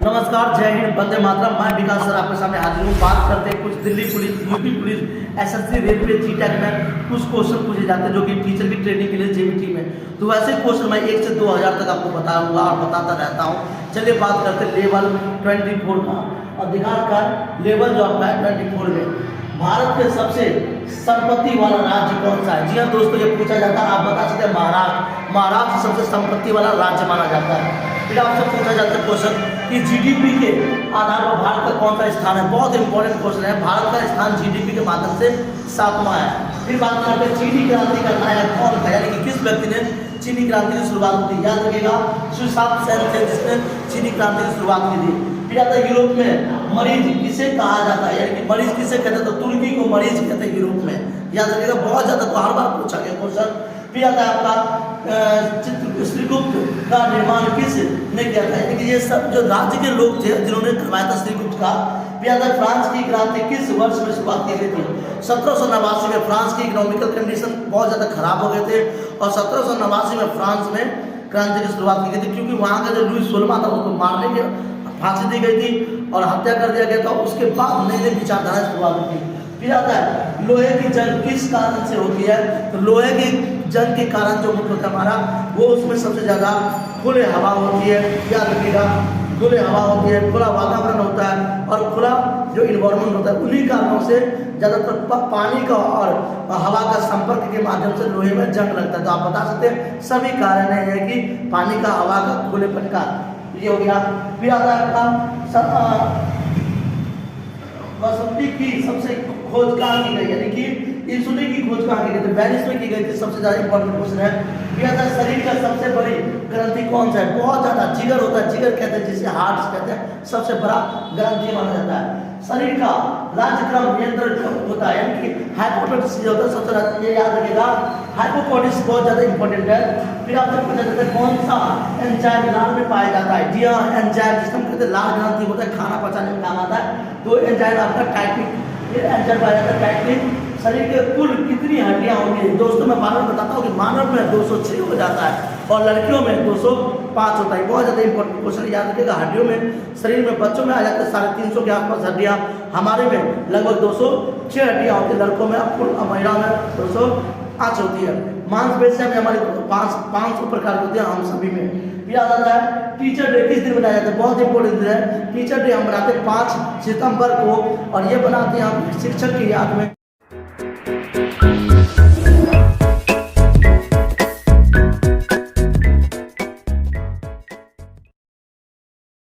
नमस्कार, जय हिंद, वंदे मातरम। मैं विकास सर आपके सामने हाजिर हूँ। बात करते हैं कुछ Delhi police, UP police, SSC, railway, जीटेक में कुछ क्वेश्चन पूछे जाते हैं जो कि टीचर की ट्रेनिंग के लिए जेबीटी में। तो वैसे क्वेश्चन मैं 1 से 2000 तक आपको बताऊंगा और बताता रहता हूँ। चलिए बात करते हैं लेवल 24 का। अधिकार का लेवल जो आपका है 24 में। भारत के सबसे संपत्ति वाला राज्य कौन सा है? जी हाँ दोस्तों, ये पूछा जाता है। आप बता सकते हैं महाराष्ट्र। महाराष्ट्र सबसे संपत्ति वाला राज्य माना जाता है। फिर आपसे पूछा जाता है क्वेश्चन कि जीडीपी के आधार पर भारत का कौन सा स्थान है? बहुत इंपॉर्टेंट क्वेश्चन है। भारत का स्थान जीडीपी के माध्यम से 7वां है। फिर बात करते हैं चीनी क्रांति का नायक कौन था, यानी कि किस व्यक्ति ने चीनी क्रांति की शुरुआत की? याद रखिएगा, सुशांत सेन थे जिसने चीनी क्रांति की शुरुआत की थी। फिर आता है यूरोप में मरीज किसे कहा जाता है, यानी कि मरीज किसे कहते हैं? तो तुर्की को मरीज कहते हैं यूरोप में। याद रखिएगा, बहुत ज्यादा तो हर बार पूछा गया क्वेश्चन। फिर आता है आपका श्रीगुप्त का निर्माण किसने किया था, यानी कि ये सब जो राज्य के लोग थे जिन्होंने करवाया था श्रीगुप्त का। फिर आता है फ्रांस की क्रांति किस वर्ष में शुरुआत की गई थी? 1789 में। फ्रांस की इकोनॉमिकल कंडीशन बहुत ज्यादा खराब हो गए थे और 1789 में फ्रांस में क्रांति की शुरुआत की गई थी, क्योंकि वहां का जो लुईस 16वां था उसको मारने के फांसी दी गई थी और हत्या कर दिया गया था। उसके बाद नई नई विचारधारा शुरुआत हुई थी। फिर आता है लोहे की जंग किस कारण से होती है? तो लोहे की जंग के कारण जो मुख्य होता है हमारा, वो उसमें सबसे ज्यादा खुले हवा होती है। याद रखिएगा, खुले हवा होती है, खुला वातावरण होता है और खुला जो इन्वायरमेंट होता है, उन्हीं कारणों से ज्यादातर पानी का और हवा का संपर्क के माध्यम से लोहे में जंग लगता है। तो आप बता सकते हैं सभी कारण है कि पानी का, हवा का, खुलेपन का। ये हो गया। फिर आता है आपका बसंती की सबसे खोज कहाँ की गई, यानी कि इंसुलिन की खोज कहाँ की गई? तो वेनिस में की गई थी। सबसे ज्यादा इंपॉर्टेंट क्वेश्चन है। फिर आता है शरीर का सबसे बड़ी ग्रंथि कौन सा है? बहुत ज्यादा जिगर होता है। जिगर कहते हैं जिसे हार्ट कहते हैं, सबसे बड़ा ग्रंथि माना जाता है। शरीर का राज्यक्रम नियंत्रण होता है, यानी कि हाइपोटोनिस होता है सबसे ज्यादा। ये याद रखिएगा, हाइपोटोनिस बहुत ज्यादा इंपॉर्टेंट है। फिर आपसे पूछा जाता है कौन सा एंजाइम लार में पाया जाता है? जी हाँ, एंजाइम जिसको हम कहते हैं लार ग्रंथि होता है, खाना पचाने में काम आता है। तो एंजाइम आपका टाइटनिक एंजाइम पाया जाता है, टाइटनिक। शरीर के कुल कितनी हड्डियां होती है? दोस्तों मैं मानव बताता हूँ कि मानव में 206 हो जाता है और लड़कियों में 205 होता है। बहुत ज्यादा इंपॉर्टेंट क्वेश्चन, याद रखिएगा। हड्डियों में शरीर में बच्चों में आ जाते हैं 350 के आसपास हड्डियां, हमारे में लगभग 206 हड्डियां होती है। लड़कों में, महिला में 205 होती है। मांसपेशियां में हमारी 500 प्रकार होती है हम सभी में। याद आता है टीचर डे किस दिन मनाया जाता है? बहुत इंपॉर्टेंट दिन है। टीचर डे हम मनाते हैं 5 सितंबर को और ये बनाते हैं हम शिक्षक की याद में।